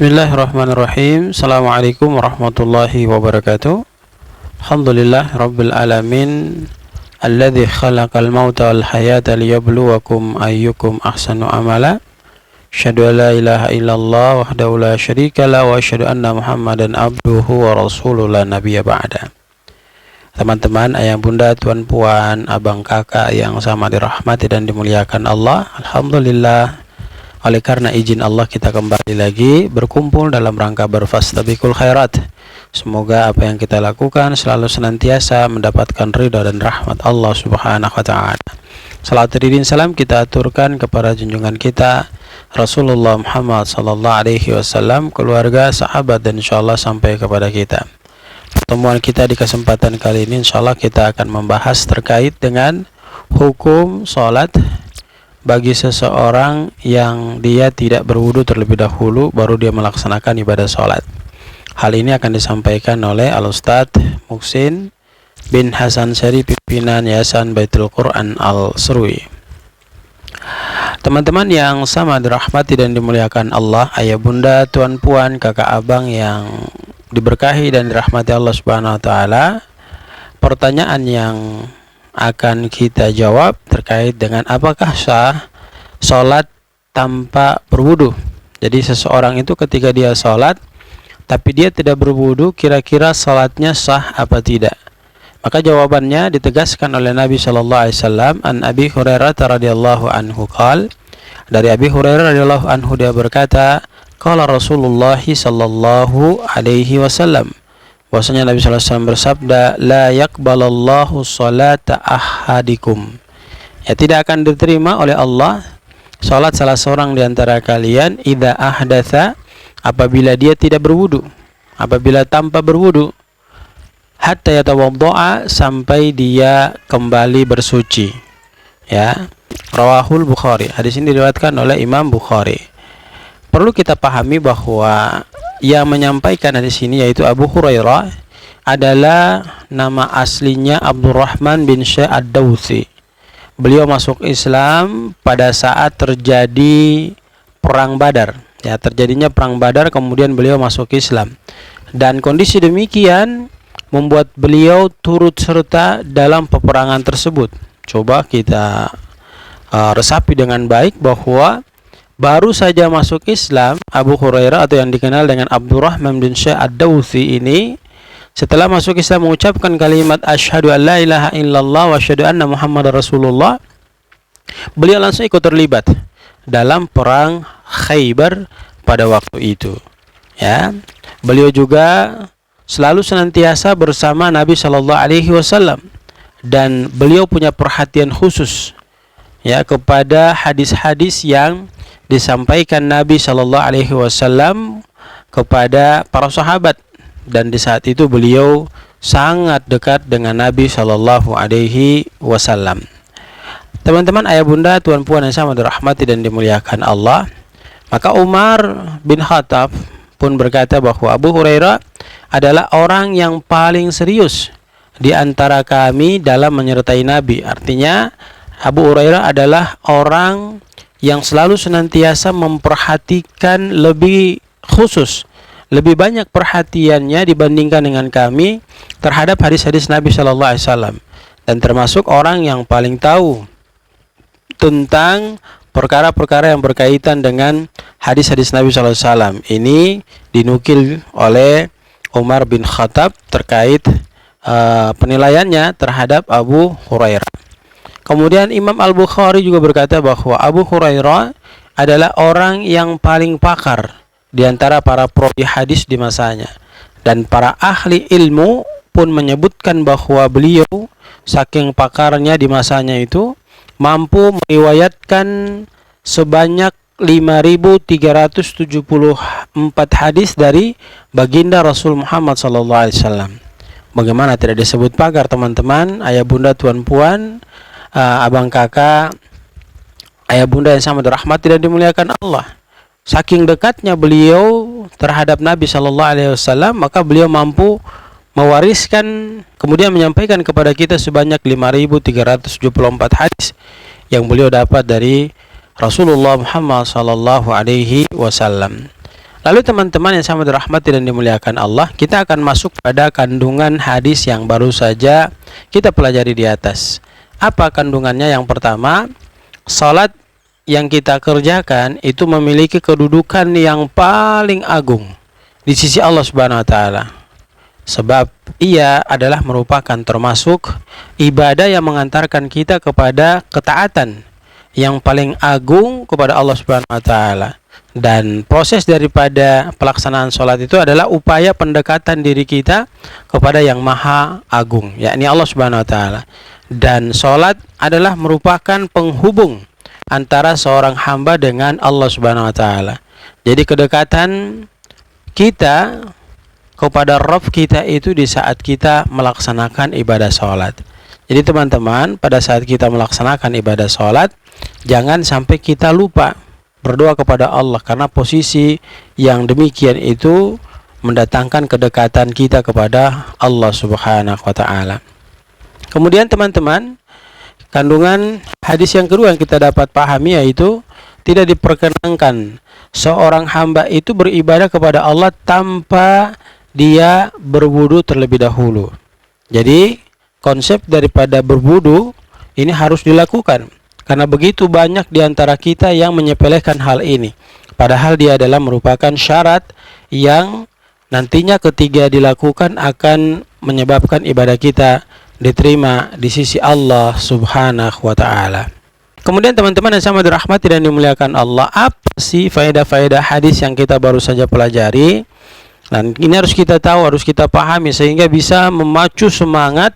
Bismillahirrahmanirrahim. Assalamualaikum warahmatullahi wabarakatuh. Alhamdulillah Rabbil Alamin, alladzi khalaqal mauta wal hayata liyabluwakum ayyukum ahsanu amala. Asyhadu an la ilaha illallah wahdahu la syarikalah wa asyhadu anna Muhammadan abduhu wa rasuluhu la nabiyya ba'da. Teman-teman, ayah bunda, tuan puan, abang kakak yang sama dirahmati dan dimuliakan Allah, alhamdulillah, oleh karena izin Allah kita kembali lagi berkumpul dalam rangka berfastabiqul khairat. Semoga apa yang kita lakukan selalu senantiasa mendapatkan ridha dan rahmat Allah Subhanahu wa taala. Salat dan salam kita aturkan kepada junjungan kita Rasulullah Muhammad sallallahu alaihi wasallam, keluarga, sahabat, dan insyaallah sampai kepada kita. Pertemuan kita di kesempatan kali ini insyaallah kita akan membahas terkait dengan hukum salat bagi seseorang yang dia tidak berwudu terlebih dahulu baru dia melaksanakan ibadah sholat. Hal ini akan disampaikan oleh Al-Ustadz Muhsin bin Hasan Syari, pimpinan Yayasan Baitul Quran Al-Surwi. Teman-teman yang sama dirahmati dan dimuliakan Allah, ayah bunda, tuan puan, kakak abang yang diberkahi dan dirahmati Allah Subhanahu wa taala, pertanyaan yang akan kita jawab terkait dengan apakah sah sholat tanpa berwudu. Jadi seseorang itu ketika dia sholat tapi dia tidak berwudu, kira-kira sholatnya sah apa tidak? Maka jawabannya ditegaskan oleh Nabi Shallallahu Alaihi Wasallam. An Abi Hurairah radhiyallahu anhu qala, dari Abi Hurairah radhiyallahu anhu dia berkata, qala Rasulullah Shallallahu Alaihi Wasallam, bahwasanya Nabi sallallahu alaihi wasallam bersabda, la yaqbalallahu sholata ahadikum, ya, tidak akan diterima oleh Allah salat salah seorang di antara kalian idza ahdatsa, apabila dia tidak berwudu, apabila tanpa berwudu, hatta yatawaddaa, sampai dia kembali bersuci. Ya, rawahul Bukhari. Hadis ini diriwayatkan oleh Imam Bukhari. Perlu kita pahami bahwa yang menyampaikan hadis ini yaitu Abu Hurairah adalah nama aslinya Abdurrahman bin Syekh Ad-Dawsi. Beliau masuk Islam pada saat terjadi perang Badar. Ya, terjadinya perang Badar, kemudian beliau masuk Islam. Dan kondisi demikian membuat beliau turut serta dalam peperangan tersebut. Coba kita resapi dengan baik bahwa baru saja masuk Islam Abu Hurairah atau yang dikenal dengan Abdurrahman bin Syekh Ad-Dawsi ini, setelah masuk Islam mengucapkan kalimat asyhadu an la ilaha illallah wa asyhadu anna Muhammadar Rasulullah, beliau langsung ikut terlibat dalam perang Khaybar pada waktu itu. Ya, beliau juga selalu senantiasa bersama Nabi Shallallahu Alaihi Wasallam dan beliau punya perhatian khusus ya kepada hadis-hadis yang disampaikan Nabi Shallallahu Alaihi Wasallam kepada para sahabat, dan di saat itu beliau sangat dekat dengan Nabi Shallallahu Alaihi Wasallam. Teman-teman, ayah bunda, tuan puan yang sama dirahmati dan dimuliakan Allah, maka Umar bin Khattab pun berkata bahwa Abu Hurairah adalah orang yang paling serius di antara kami dalam menyertai Nabi. Artinya Abu Hurairah adalah orang yang selalu senantiasa memperhatikan lebih khusus, lebih banyak perhatiannya dibandingkan dengan kami terhadap hadis-hadis Nabi Shallallahu Alaihi Wasallam, dan termasuk orang yang paling tahu tentang perkara-perkara yang berkaitan dengan hadis-hadis Nabi Shallallahu Alaihi Wasallam. Ini dinukil oleh Umar bin Khattab terkait penilaiannya terhadap Abu Hurairah. Kemudian Imam Al-Bukhari juga berkata bahwa Abu Hurairah adalah orang yang paling pakar di antara para perawi hadis di masanya, dan para ahli ilmu pun menyebutkan bahwa beliau saking pakarnya di masanya itu mampu meriwayatkan sebanyak 5.374 hadis dari baginda Rasul Muhammad SAW. Bagaimana tidak disebut pakar, teman-teman, ayah bunda, tuan puan, abang kakak, ayah bunda yang sama dirahmati dan dimuliakan Allah. Saking dekatnya beliau terhadap Nabi Shallallahu Alaihi Wasallam, maka beliau mampu mewariskan kemudian menyampaikan kepada kita sebanyak 5.374 hadis yang beliau dapat dari Rasulullah Muhammad sallallahu alaihi wasallam. Lalu teman-teman yang sama dirahmati dan dimuliakan Allah, kita akan masuk pada kandungan hadis yang baru saja kita pelajari di atas. Apa kandungannya? Yang pertama, salat yang kita kerjakan itu memiliki kedudukan yang paling agung di sisi Allah Subhanahu wa taala. Sebab ia adalah merupakan termasuk ibadah yang mengantarkan kita kepada ketaatan yang paling agung kepada Allah Subhanahu wa taala. Dan proses daripada pelaksanaan sholat itu adalah upaya pendekatan diri kita kepada yang maha agung, yakni Allah Subhanahu wa taala. Dan sholat adalah merupakan penghubung antara seorang hamba dengan Allah Subhanahu wa taala. Jadi kedekatan kita kepada Rabb kita itu di saat kita melaksanakan ibadah sholat. Jadi teman-teman, pada saat kita melaksanakan ibadah sholat, jangan sampai kita lupa berdoa kepada Allah, karena posisi yang demikian itu mendatangkan kedekatan kita kepada Allah Subhanahu wa taala. Kemudian teman-teman, kandungan hadis yang kedua yang kita dapat pahami yaitu tidak diperkenankan seorang hamba itu beribadah kepada Allah tanpa dia berwudu terlebih dahulu. Jadi konsep daripada berwudu ini harus dilakukan, karena begitu banyak di antara kita yang menyepelekan hal ini, padahal dia adalah merupakan syarat yang nantinya ketika dilakukan akan menyebabkan ibadah kita diterima di sisi Allah Subhanahu wa taala. Kemudian teman-teman yang sama dirahmati dan dimuliakan Allah, apa sih faedah-faedah hadis yang kita baru saja pelajari? Dan ini harus kita tahu, harus kita pahami sehingga bisa memacu semangat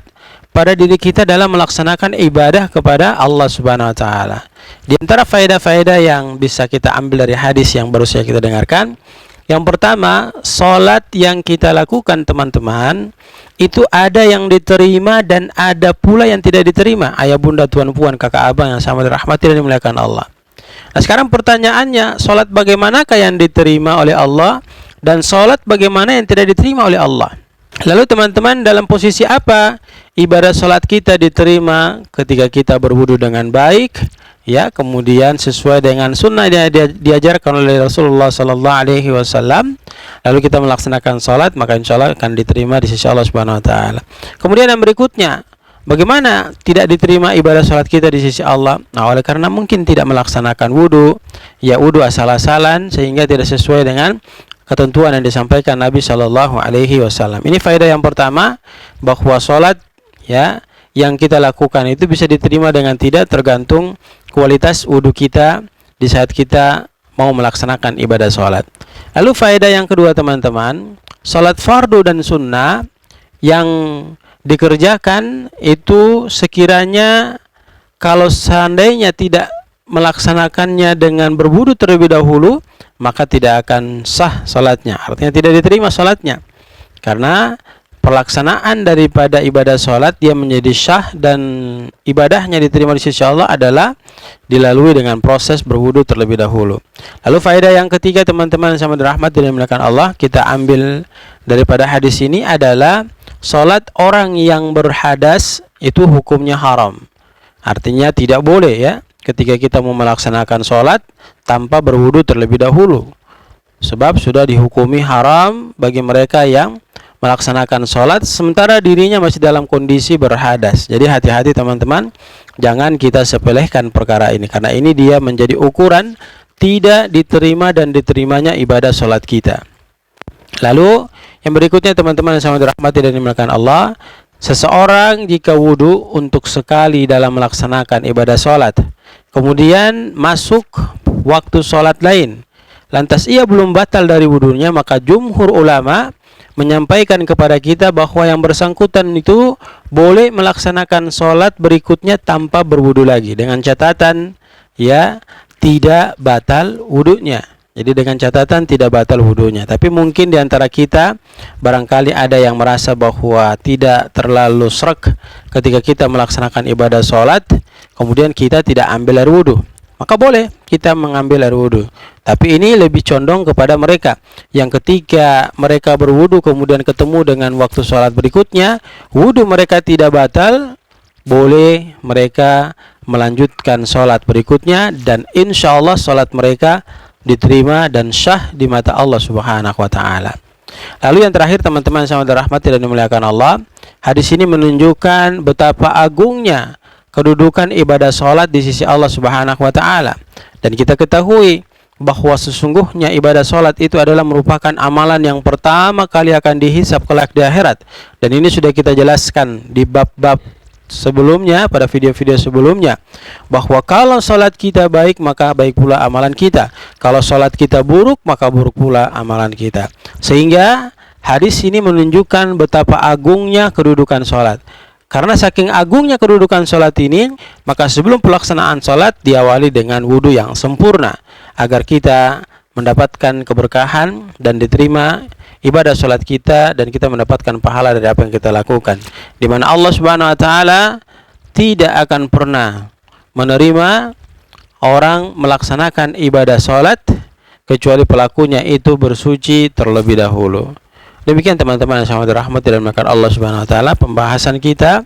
pada diri kita dalam melaksanakan ibadah kepada Allah Subhanahu wa taala. Di antara faedah-faedah yang bisa kita ambil dari hadis yang baru saja kita dengarkan, yang pertama, salat yang kita lakukan teman-teman itu ada yang diterima dan ada pula yang tidak diterima. Ayah bunda, tuan puan, kakak abang yang sama dirahmati dan dimuliakan Allah. Nah, sekarang pertanyaannya, salat bagaimanakah yang diterima oleh Allah dan salat bagaimana yang tidak diterima oleh Allah? Lalu teman-teman, dalam posisi apa ibadah salat kita diterima? Ketika kita berwudu dengan baik, ya, kemudian sesuai dengan sunnah yang diajarkan oleh Rasulullah sallallahu alaihi wasallam, lalu kita melaksanakan salat, maka insya Allah akan diterima di sisi Allah Subhanahu wa taala. Kemudian yang berikutnya, bagaimana tidak diterima ibadah salat kita di sisi Allah? Nah, oleh karena mungkin tidak melaksanakan wudu, ya wudu asal-asalan sehingga tidak sesuai dengan ketentuan yang disampaikan Nabi Shallallahu Alaihi Wasallam. Ini faedah yang pertama, bahwa sholat ya yang kita lakukan itu bisa diterima dengan tidak, tergantung kualitas wudhu kita di saat kita mau melaksanakan ibadah sholat. Lalu faedah yang kedua teman-teman, sholat fardu dan sunnah yang dikerjakan itu sekiranya kalau seandainya tidak melaksanakannya dengan berwudu terlebih dahulu, maka tidak akan sah salatnya, artinya tidak diterima salatnya. Karena pelaksanaan daripada ibadah salat dia menjadi syah dan ibadahnya diterima di sisi Allah adalah dilalui dengan proses berwudu terlebih dahulu. Lalu faedah yang ketiga teman-teman sama dirahmati dan dimuliakan Allah, kita ambil daripada hadis ini adalah salat orang yang berhadas itu hukumnya haram. Artinya tidak boleh ya ketika kita mau melaksanakan sholat tanpa berwudu terlebih dahulu, sebab sudah dihukumi haram bagi mereka yang melaksanakan sholat sementara dirinya masih dalam kondisi berhadas. Jadi hati-hati teman-teman, jangan kita sepelehkan perkara ini, karena ini dia menjadi ukuran tidak diterima dan diterimanya ibadah sholat kita. Lalu yang berikutnya teman-teman yang sangat dirahmati dan dimuliakan Allah, seseorang jika wudu untuk sekali dalam melaksanakan ibadah sholat, kemudian masuk waktu sholat lain, lantas ia belum batal dari wudunya, maka jumhur ulama menyampaikan kepada kita bahwa yang bersangkutan itu boleh melaksanakan sholat berikutnya tanpa berwudu lagi, dengan catatan ya tidak batal wudunya. Jadi dengan catatan tidak batal wudunya. Tapi mungkin di antara kita barangkali ada yang merasa bahwa tidak terlalu srek ketika kita melaksanakan ibadah sholat, kemudian kita tidak ambil air wudu, maka boleh kita mengambil air wudu. Tapi ini lebih condong kepada mereka yang ketika mereka berwudu kemudian ketemu dengan waktu sholat berikutnya, wudu mereka tidak batal, boleh mereka melanjutkan sholat berikutnya dan insya Allah sholat mereka diterima dan syah di mata Allah Subhanahu wa taala. Lalu yang terakhir teman-teman sama dirahmati dan dimuliakan Allah, hadis ini menunjukkan betapa agungnya kedudukan ibadah sholat di sisi Allah Subhanahu wa taala. Dan kita ketahui bahwa sesungguhnya ibadah sholat itu adalah merupakan amalan yang pertama kali akan dihisab kelak di akhirat. Dan ini sudah kita jelaskan di bab-bab sebelumnya, pada video-video sebelumnya, bahwa kalau sholat kita baik maka baik pula amalan kita, kalau sholat kita buruk maka buruk pula amalan kita. Sehingga hadis ini menunjukkan betapa agungnya kedudukan sholat. Karena saking agungnya kedudukan sholat ini, maka sebelum pelaksanaan sholat diawali dengan wudhu yang sempurna, agar kita mendapatkan keberkahan dan diterima ibadah sholat kita, dan kita mendapatkan pahala dari apa yang kita lakukan, di mana Allah Subhanahu wa taala tidak akan pernah menerima orang melaksanakan ibadah sholat kecuali pelakunya itu bersuci terlebih dahulu. Demikian teman-teman yang sangat dirahmati dan dimuliakan Allah Subhanahu wa taala, pembahasan kita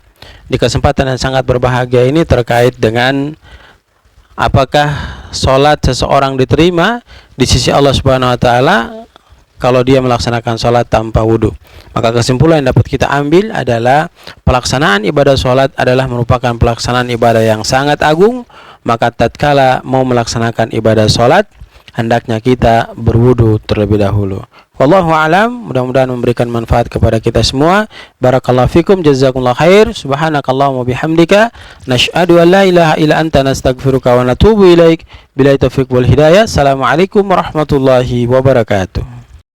di kesempatan yang sangat berbahagia ini terkait dengan apakah sholat seseorang diterima di sisi Allah Subhanahu wa taala kalau dia melaksanakan sholat tanpa wudhu. Maka kesimpulan yang dapat kita ambil adalah pelaksanaan ibadah sholat adalah merupakan pelaksanaan ibadah yang sangat agung. Maka tatkala mau melaksanakan ibadah sholat, hendaknya kita berwudhu terlebih dahulu. Wallahu a'lam, mudah-mudahan memberikan manfaat kepada kita semua. Barakallahu fikum, jazakumullah khair. Subhanakallahumma bihamdika, nashhadu an la ilaha illa anta, nastaghfiruka wa natubu ilaik. Billahi taufiq wal hidayah. Assalamualaikum warahmatullahi wabarakatuh.